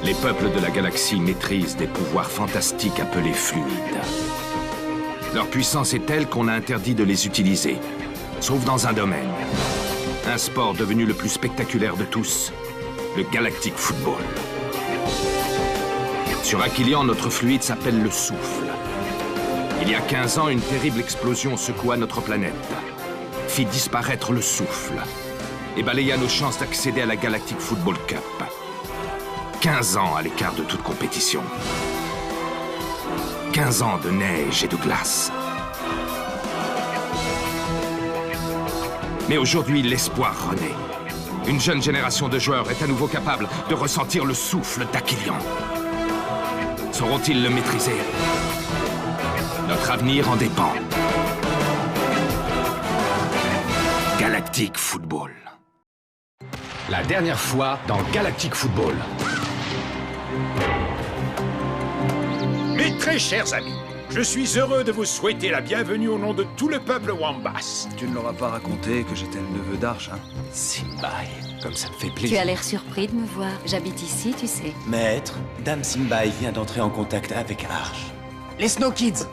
Les peuples de la galaxie maîtrisent des pouvoirs fantastiques appelés fluides. Leur puissance est telle qu'on a interdit de les utiliser, sauf dans un domaine. Un sport devenu le plus spectaculaire de tous, le Galactic Football. Sur Aquilian, notre fluide s'appelle le souffle. Il y a 15 ans, une terrible explosion secoua notre planète, fit disparaître le souffle et balaya nos chances d'accéder à la Galactic Football Cup. 15 ans à l'écart de toute compétition. 15 ans de neige et de glace. Mais aujourd'hui, l'espoir renaît. Une jeune génération de joueurs est à nouveau capable de ressentir le souffle d'Aquilian. Sauront-ils le maîtriser? Notre avenir en dépend. Galactic Football. La dernière fois dans Galactic Football. Mes très chers amis, je suis heureux de vous souhaiter la bienvenue au nom de tout le peuple Wambas. Tu ne leur as pas raconté que j'étais le neveu d'Arch, hein? Simbai, comme ça me fait Tu plaisir. as l'air surpris de me voir. J'habite ici, tu sais. Maître, Dame Simbai vient d'entrer en contact avec Arch. Les Snow Kids.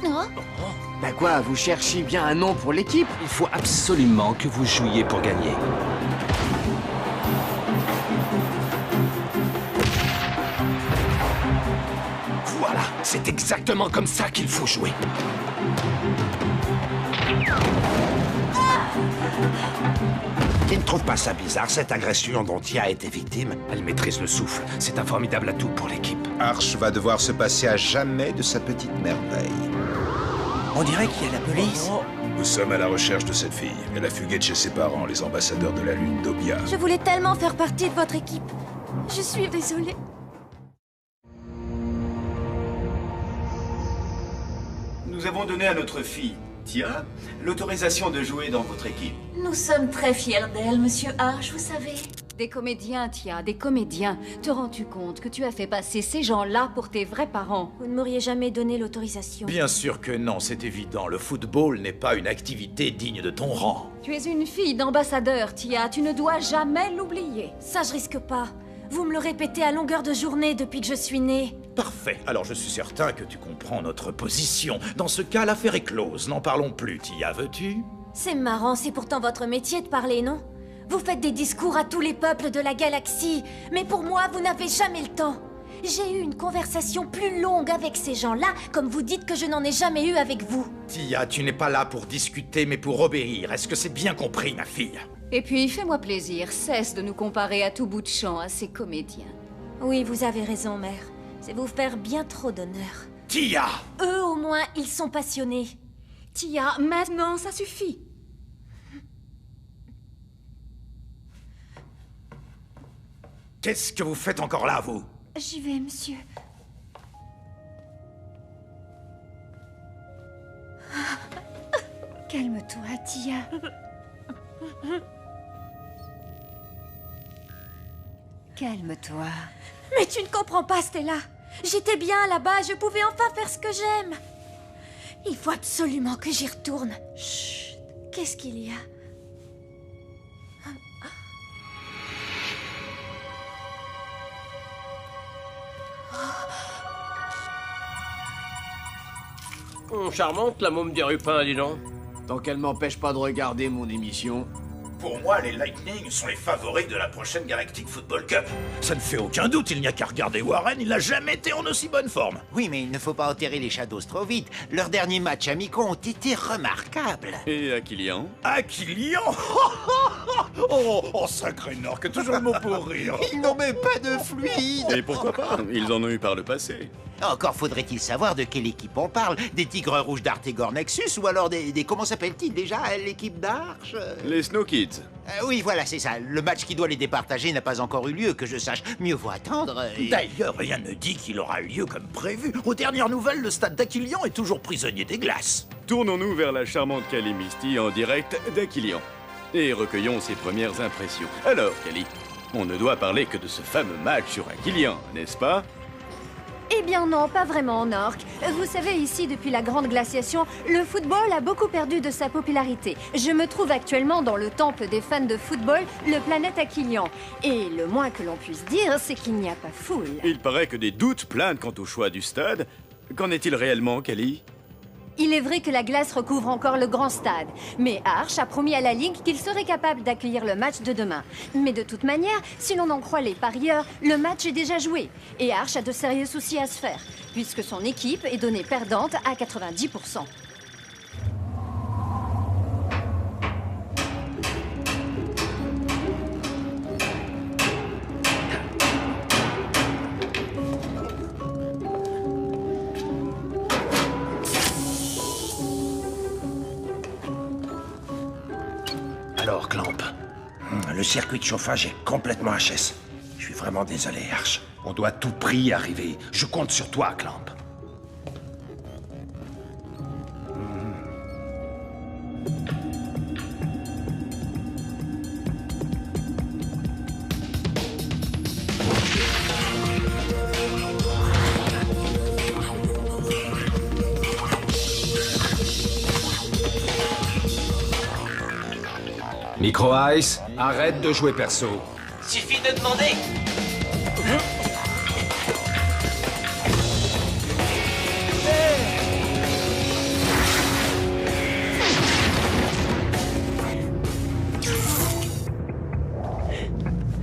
Non. Bah quoi, vous cherchiez bien un nom pour l'équipe? Il faut absolument que vous jouiez pour gagner. Voilà, c'est exactement comme ça qu'il faut jouer. Tu ne trouves pas ça bizarre, cette agression dont Tia a été victime? Elle maîtrise le souffle. C'est un formidable atout pour l'équipe. Arch va devoir se passer à jamais de sa petite merveille. On dirait qu'il y a la police. Nous sommes à la recherche de cette fille. Elle a fugué de chez ses parents, les ambassadeurs de la Lune d'Obia. Je voulais tellement faire partie de votre équipe. Je suis désolée. Nous avons donné à notre fille, Tia, l'autorisation de jouer dans votre équipe. Nous sommes très fiers d'elle, monsieur Arch, vous savez. Des comédiens, Tia, des comédiens. Te rends-tu compte que tu as fait passer ces gens-là pour tes vrais parents? Vous ne m'auriez jamais donné l'autorisation. Bien sûr que non, c'est évident. Le football n'est pas une activité digne de ton rang. Tu es une fille d'ambassadeur, Tia. Tu ne dois jamais l'oublier. Ça, je risque pas. Vous me le répétez à longueur de journée depuis que je suis née. Parfait, alors je suis certain que tu comprends notre position. Dans ce cas, l'affaire est close. N'en parlons plus, Tia, veux-tu? C'est marrant, c'est pourtant votre métier de parler, non? Vous faites des discours à tous les peuples de la galaxie, mais pour moi, vous n'avez jamais le temps. J'ai eu une conversation plus longue avec ces gens-là, comme vous dites que je n'en ai jamais eu avec vous. Tia, tu n'es pas là pour discuter, mais pour obéir. Est-ce que c'est bien compris, ma fille? Et puis, fais-moi plaisir, cesse de nous comparer à tout bout de champ à ces comédiens. Oui, vous avez raison, mère. C'est vous faire bien trop d'honneur. Tia! Eux, au moins, ils sont passionnés. Tia, maintenant, ça suffit. Qu'est-ce que vous faites encore là, vous? J'y vais, monsieur. Calme-toi, Tia. Calme-toi. Mais tu ne comprends pas, Stella. J'étais bien là-bas, je pouvais enfin faire ce que j'aime. Il faut absolument que j'y retourne. Chut. Qu'est-ce qu'il y a? Charmante, la môme des Rupins, dis donc. Tant qu'elle m'empêche pas de regarder mon émission. Pour moi, les Lightning sont les favoris de la prochaine Galactic Football Cup. Ça ne fait aucun doute, il n'y a qu'à regarder Warren, il n'a jamais été en aussi bonne forme. Oui, mais il ne faut pas enterrer les Shadows trop vite. Leurs derniers matchs amicaux ont été remarquables. Et Aquilian? Aquilian? Oh, sacré Norque, toujours le mot pour rire. Ils n'ont même pas de fluide. Et pourquoi pas? Ils en ont eu par le passé. Encore faudrait-il savoir de quelle équipe on parle. Des Tigres Rouges d'Artegor Nexus ou alors des comment s'appelle-t-il déjà? L'équipe d'Arch Les Snow Kids. Oui, voilà, c'est ça. Le match qui doit les départager n'a pas encore eu lieu, que je sache. Mieux vaut attendre. D'ailleurs, rien ne dit qu'il aura lieu comme prévu. Aux dernières nouvelles, le stade d'Aquilian est toujours prisonnier des glaces. Tournons-nous vers la charmante Kali Misty en direct d'Aquilian. Et recueillons ses premières impressions. Alors, Kali, on ne doit parler que de ce fameux match sur Aquilian, n'est-ce pas? Eh bien non, pas vraiment en orque. Vous savez, ici, depuis la grande glaciation, le football a beaucoup perdu de sa popularité. Je me trouve actuellement dans le temple des fans de football, le Planète Aquilian. Et le moins que l'on puisse dire, c'est qu'il n'y a pas foule. Il paraît que des doutes planent quant au choix du stade. Qu'en est-il réellement, Kelly? Il est vrai que la glace recouvre encore le grand stade, mais Arch a promis à la Ligue qu'il serait capable d'accueillir le match de demain. Mais de toute manière, si l'on en croit les parieurs, le match est déjà joué, et Arch a de sérieux soucis à se faire, puisque son équipe est donnée perdante à 90%. Alors, Clamp, le circuit de chauffage est complètement HS. Je suis vraiment désolé, Arch. On doit à tout prix y arriver. Je compte sur toi, Clamp. Micro Ice, arrête de jouer perso. Suffit de demander.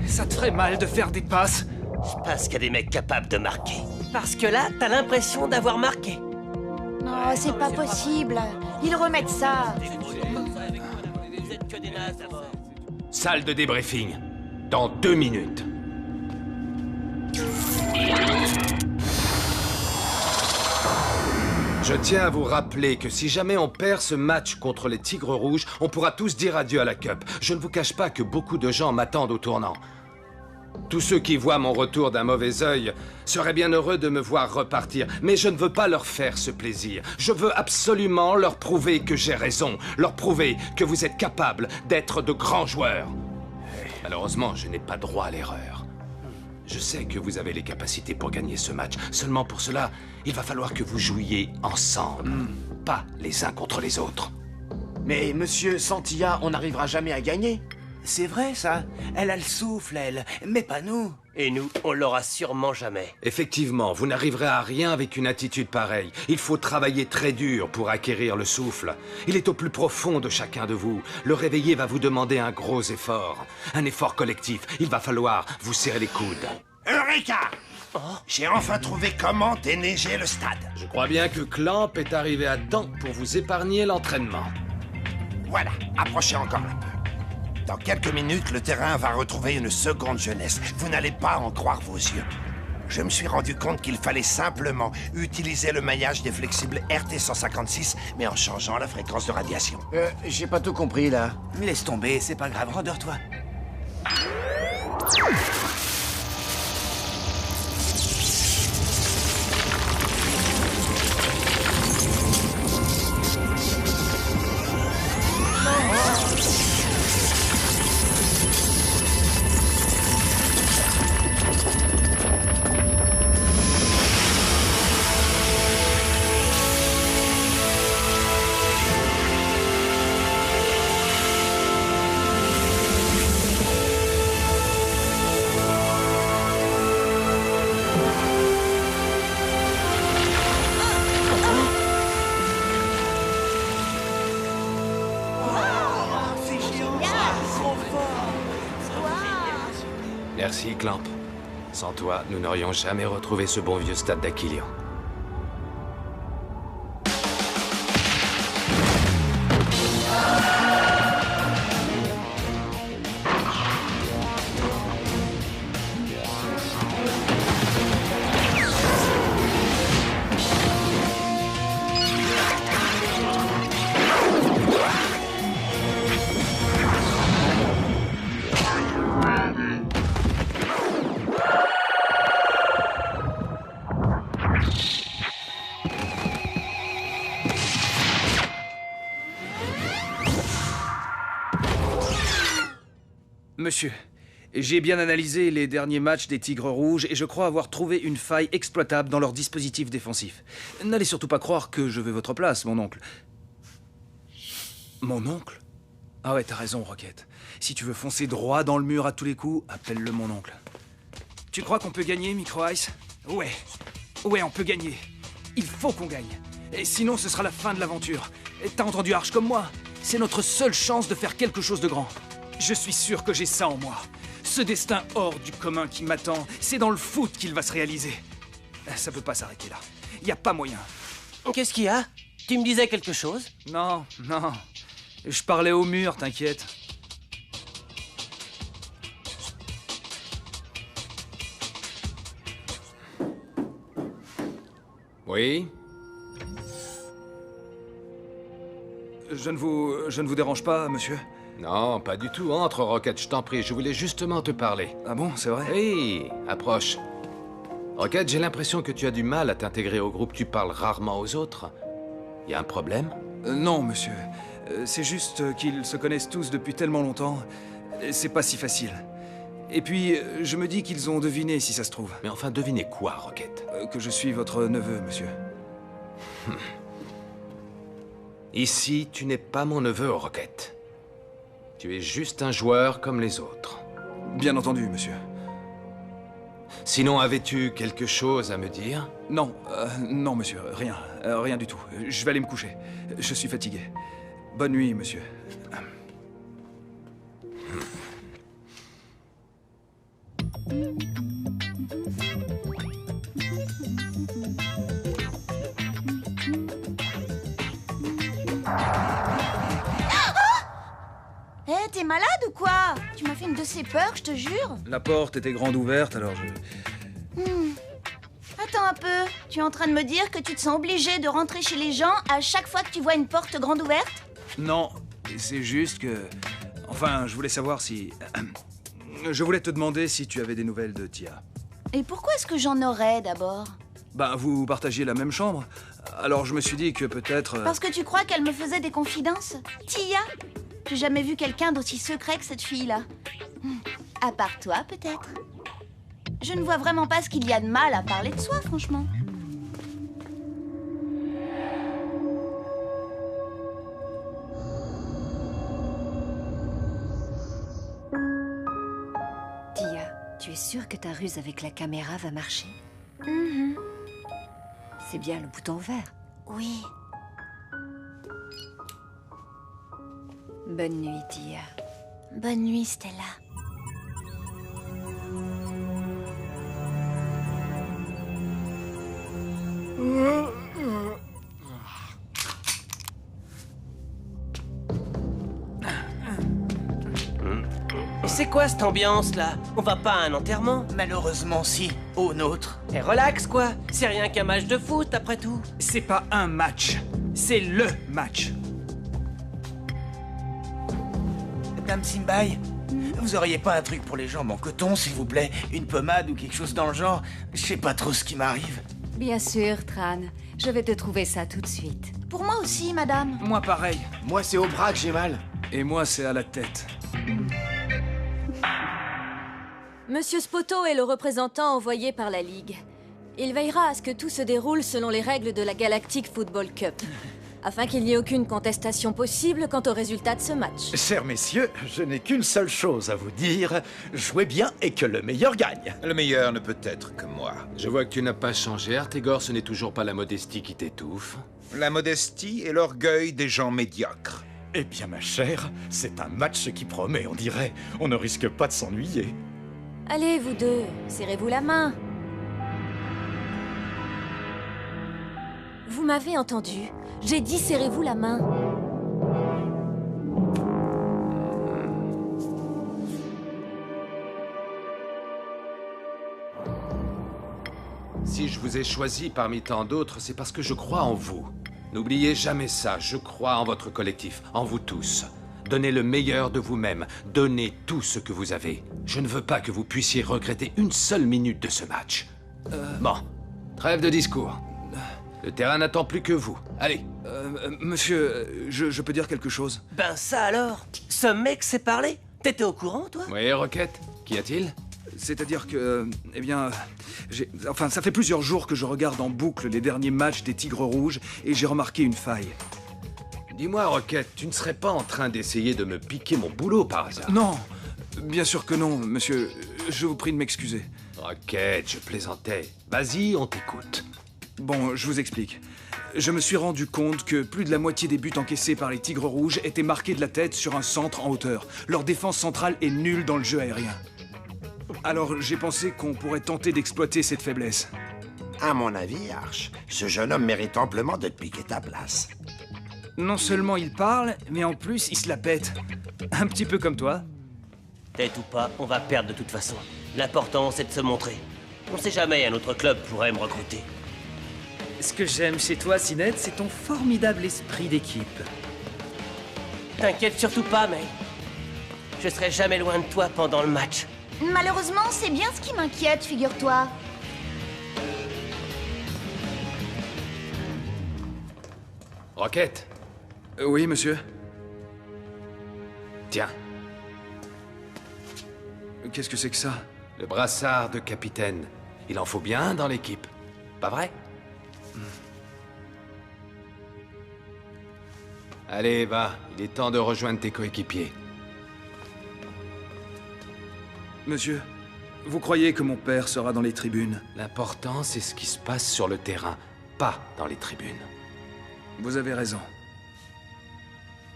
Ça te ferait mal de faire des passes? Parce qu'il y a des mecs capables de marquer. Parce que là, t'as l'impression d'avoir marqué. Non, c'est pas possible. Ils remettent ça. Salle de débriefing. Dans 2 minutes. Je tiens à vous rappeler que si jamais on perd ce match contre les Tigres Rouges, on pourra tous dire adieu à la Cup. Je ne vous cache pas que beaucoup de gens m'attendent au tournant. Tous ceux qui voient mon retour d'un mauvais œil seraient bien heureux de me voir repartir, mais je ne veux pas leur faire ce plaisir. Je veux absolument leur prouver que j'ai raison, leur prouver que vous êtes capables d'être de grands joueurs. Malheureusement, je n'ai pas droit à l'erreur. Je sais que vous avez les capacités pour gagner ce match. Seulement pour cela, il va falloir que vous jouiez ensemble, pas les uns contre les autres. Mais monsieur Santilla, on n'arrivera jamais à gagner. C'est vrai, ça. Elle a le souffle, elle. Mais pas nous. Et nous, on l'aura sûrement jamais. Effectivement, vous n'arriverez à rien avec une attitude pareille. Il faut travailler très dur pour acquérir le souffle. Il est au plus profond de chacun de vous. Le réveiller va vous demander un gros effort. Un effort collectif. Il va falloir vous serrer les coudes. Eureka! J'ai enfin trouvé comment déneiger le stade. Je crois bien que Clamp est arrivé à temps pour vous épargner l'entraînement. Voilà, approchez encore un peu. Dans quelques minutes, le terrain va retrouver une seconde jeunesse. Vous n'allez pas en croire vos yeux. Je me suis rendu compte qu'il fallait simplement utiliser le maillage des flexibles RT156, mais en changeant la fréquence de radiation. J'ai pas tout compris, là. Laisse tomber, c'est pas grave, rendors-toi. Merci, Clamp. Sans toi, nous n'aurions jamais retrouvé ce bon vieux stade d'Aquilian. Monsieur, J'ai bien analysé les derniers matchs des Tigres Rouges et je crois avoir trouvé une faille exploitable dans leur dispositif défensif. N'allez surtout pas croire que je veux votre place, mon oncle. Mon oncle? Ah ouais, t'as raison, Rocket. Si tu veux foncer droit dans le mur à tous les coups, appelle-le mon oncle. Tu crois qu'on peut gagner, Micro Ice? Ouais. Ouais, on peut gagner. Il faut qu'on gagne. Et sinon, ce sera la fin de l'aventure. Et t'as entendu Arch comme moi? C'est notre seule chance de faire quelque chose de grand. Je suis sûr que j'ai ça en moi. Ce destin hors du commun qui m'attend, c'est dans le foot qu'il va se réaliser. Ça peut pas s'arrêter là. Y a pas moyen. Qu'est-ce qu'il y a? Tu me disais quelque chose? Non, non. Je parlais au mur, t'inquiète. Oui? Je ne vous dérange pas, monsieur? Non, pas du tout. Entre, Rocket, je t'en prie. Je voulais justement te parler. Ah bon, c'est vrai? Oui, approche. Rocket, j'ai l'impression que tu as du mal à t'intégrer au groupe. Tu parles rarement aux autres. Y a un problème? Non, monsieur. C'est juste qu'ils se connaissent tous depuis tellement longtemps. C'est pas si facile. Et puis, je me dis qu'ils ont deviné, si ça se trouve. Mais enfin, devinez quoi, Rocket? Que je suis votre neveu, monsieur. Ici, tu n'es pas mon neveu, Rocket. Tu es juste un joueur comme les autres. Bien entendu, monsieur. Sinon, avais-tu quelque chose à me dire? Non, non, monsieur, rien. Rien du tout. Je vais aller me coucher. Je suis fatigué. Bonne nuit, monsieur. Eh, t'es malade ou quoi? Tu m'as fait une de ces peurs, je te jure. La porte était grande ouverte, alors je... Attends un peu. Tu es en train de me dire que tu te sens obligé de rentrer chez les gens à chaque fois que tu vois une porte grande ouverte? Non, c'est juste que... Enfin, je voulais savoir si... Je voulais te demander si tu avais des nouvelles de Tia. Et pourquoi est-ce que j'en aurais, d'abord? Ben, vous partagiez la même chambre. Alors je me suis dit que peut-être... Parce que tu crois qu'elle me faisait des confidences? Tia? J'ai jamais vu quelqu'un d'aussi secret que cette fille-là. À part toi, peut-être? Je ne vois vraiment pas ce qu'il y a de mal à parler de soi, franchement. Tia, tu es sûre que ta ruse avec la caméra va marcher? C'est bien le bouton vert. Oui. Bonne nuit, Tia. Bonne nuit, Stella. C'est quoi cette ambiance-là? On va pas à un enterrement? Malheureusement, si. Au nôtre. Et relax, quoi. C'est rien qu'un match de foot, après tout. C'est pas un match. C'est LE match. Dame Simbai, vous auriez pas un truc pour les jambes en coton, s'il vous plaît? Une pommade ou quelque chose dans le genre? Je sais pas trop ce qui m'arrive. Bien sûr, Tran. Je vais te trouver ça tout de suite. Pour moi aussi, madame. Moi, pareil. Moi, c'est au bras que j'ai mal. Et moi, c'est à la tête. Monsieur Spoto est le représentant envoyé par la Ligue. Il veillera à ce que tout se déroule selon les règles de la Galactic Football Cup, afin qu'il n'y ait aucune contestation possible quant au résultat de ce match. Chers messieurs, je n'ai qu'une seule chose à vous dire. Jouez bien et que le meilleur gagne. Le meilleur ne peut être que moi. Je vois que tu n'as pas changé, Artegor, ce n'est toujours pas la modestie qui t'étouffe. La modestie et l'orgueil des gens médiocres. Eh bien, ma chère, c'est un match qui promet, on dirait. On ne risque pas de s'ennuyer. Allez, vous deux, serrez-vous la main. Vous m'avez entendu. J'ai dit serrez-vous la main. Si je vous ai choisi parmi tant d'autres, c'est parce que je crois en vous. N'oubliez jamais ça, je crois en votre collectif, en vous tous. Donnez le meilleur de vous-même, donnez tout ce que vous avez. Je ne veux pas que vous puissiez regretter une seule minute de ce match. Bon, trêve de discours. Le terrain n'attend plus que vous. Allez. Monsieur, je peux dire quelque chose? Ben ça alors? Ce mec s'est parlé? T'étais au courant, toi? Oui, Rocket. Qu'y a-t-il? C'est-à-dire que... eh bien... Enfin, ça fait plusieurs jours que je regarde en boucle les derniers matchs des Tigres Rouges et j'ai remarqué une faille. Dis-moi, Rocket, tu ne serais pas en train d'essayer de me piquer mon boulot par hasard? Non, bien sûr que non, monsieur. Je vous prie de m'excuser. Rocket, je plaisantais. Vas-y, on t'écoute. Bon, je vous explique. Je me suis rendu compte que plus de la moitié des buts encaissés par les Tigres Rouges étaient marqués de la tête sur un centre en hauteur. Leur défense centrale est nulle dans le jeu aérien. Alors j'ai pensé qu'on pourrait tenter d'exploiter cette faiblesse. À mon avis, Arch, ce jeune homme mérite amplement de te piquer ta place. Non seulement il parle, mais en plus il se la pète. Un petit peu comme toi. Tête ou pas, on va perdre de toute façon. L'important, c'est de se montrer. On sait jamais, un autre club pourrait me recruter. Ce que j'aime chez toi, Sinette, c'est ton formidable esprit d'équipe. T'inquiète surtout pas, May. Je serai jamais loin de toi pendant le match. Malheureusement, c'est bien ce qui m'inquiète, figure-toi. Rocket? Oui, monsieur. Tiens. Qu'est-ce que c'est que ça? Le brassard de capitaine. Il en faut bien dans l'équipe. Pas vrai? Allez, va. Il est temps de rejoindre tes coéquipiers. Monsieur, vous croyez que mon père sera dans les tribunes? L'important, c'est ce qui se passe sur le terrain, pas dans les tribunes. Vous avez raison.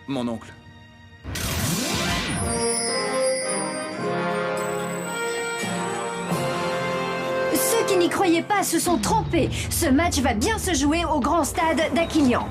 Mon oncle. Ceux qui n'y croyaient pas se sont trompés. Ce match va bien se jouer au grand stade d'Aquillan.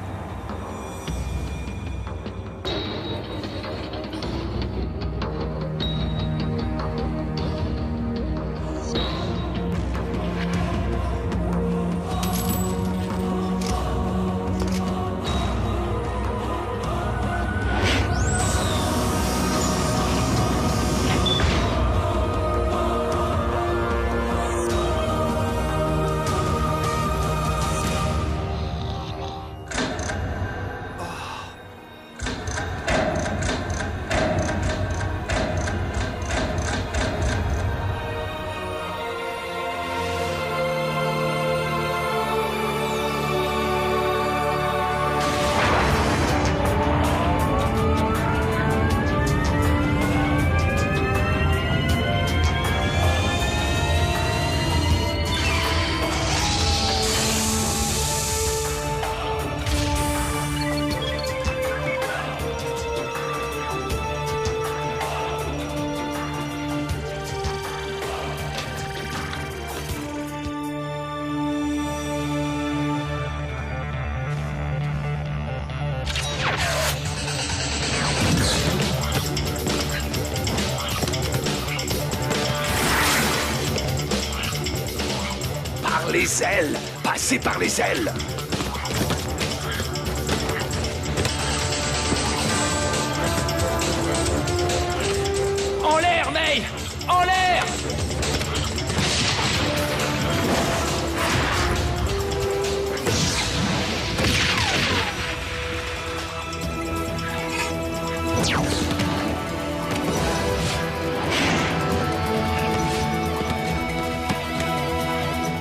Les ailes! Passez par les ailes! En l'air, May! En l'air!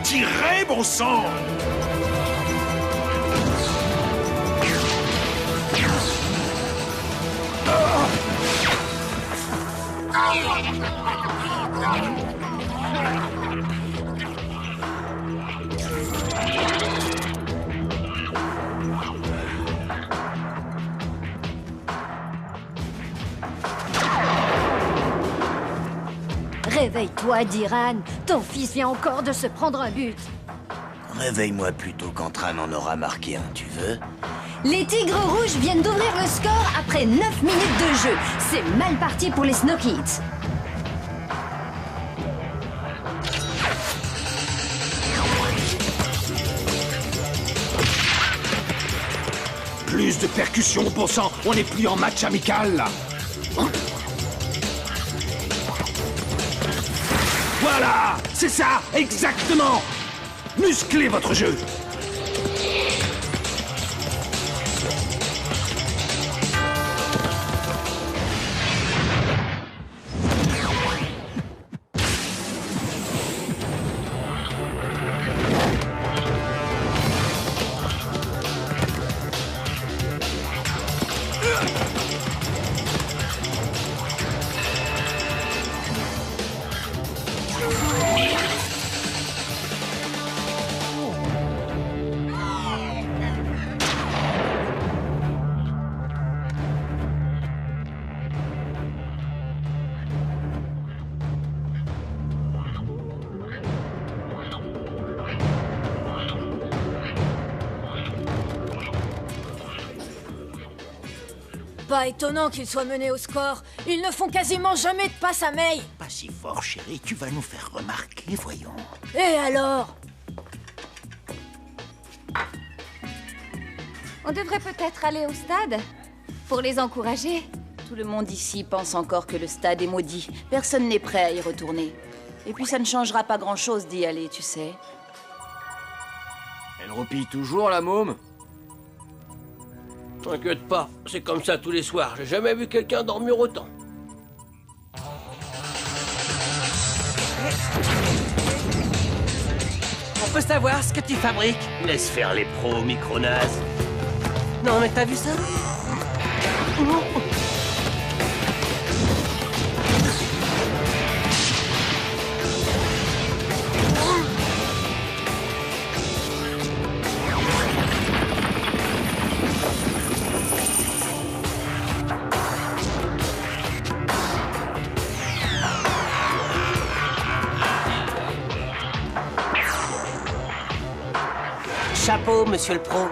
Tirez, bon sang! Réveille-toi, Diran. Ton fils vient encore de se prendre un but. Réveille-moi plutôt quand Tran en aura marqué un, tu veux? Les Tigres Rouges viennent d'ouvrir le score après 9 minutes de jeu. C'est mal parti pour les Snow Kids. Plus de percussion, bon sang! On n'est plus en match amical, là! Voilà! C'est ça! Exactement! Musclez votre jeu! Pas étonnant qu'ils soient menés au score. Ils ne font quasiment jamais de passe à May. Pas si fort, chérie, tu vas nous faire remarquer, voyons. Et alors? On devrait peut-être aller au stade pour les encourager. Tout le monde ici pense encore que le stade est maudit. Personne n'est prêt à y retourner. Et puis ça ne changera pas grand-chose d'y aller, tu sais. Elle roupille toujours, la môme? T'inquiète pas, c'est comme ça tous les soirs. J'ai jamais vu quelqu'un dormir autant. On peut savoir ce que tu fabriques? Laisse faire les pros, Micronase. Non, mais t'as vu ça? Chapeau, monsieur le pro.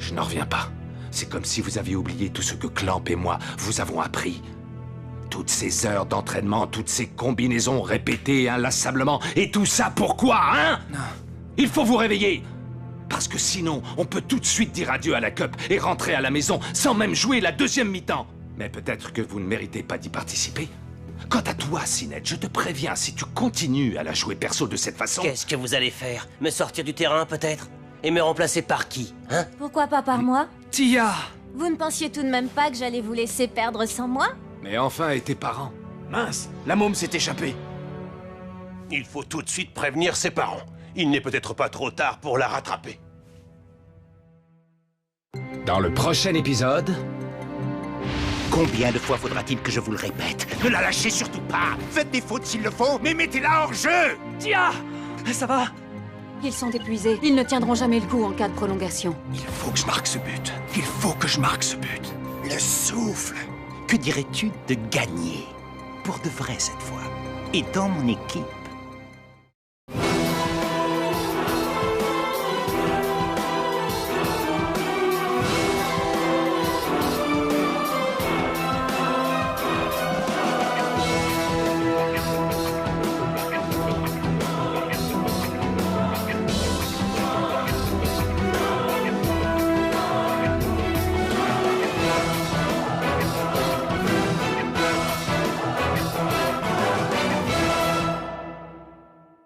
Je n'en reviens pas. C'est comme si vous aviez oublié tout ce que Clamp et moi vous avons appris. Toutes ces heures d'entraînement, toutes ces combinaisons répétées inlassablement. Et tout ça pourquoi, hein? Non. Il faut vous réveiller. Parce que sinon, on peut tout de suite dire adieu à la Cup et rentrer à la maison sans même jouer la deuxième mi-temps. Mais peut-être que vous ne méritez pas d'y participer. Quant à toi, Sinette, je te préviens, si tu continues à la jouer perso de cette façon... Qu'est-ce que vous allez faire? Me sortir du terrain, peut-être? Et me remplacer par qui, hein? Pourquoi pas par moi? Tia! Vous ne pensiez tout de même pas que j'allais vous laisser perdre sans moi? Mais enfin, et tes parents? Mince, la môme s'est échappée. Il faut tout de suite prévenir ses parents. Il n'est peut-être pas trop tard pour la rattraper. Dans le prochain épisode... Combien de fois faudra-t-il que je vous le répète? Ne la lâchez surtout pas! Faites des fautes s'il le faut, mais mettez-la hors jeu! Tia! Ça va? Ils sont épuisés. Ils ne tiendront jamais le coup en cas de prolongation. Il faut que je marque ce but. Il faut que je marque ce but. Le souffle. Que dirais-tu de gagner? Pour de vrai cette fois. Et dans mon équipe.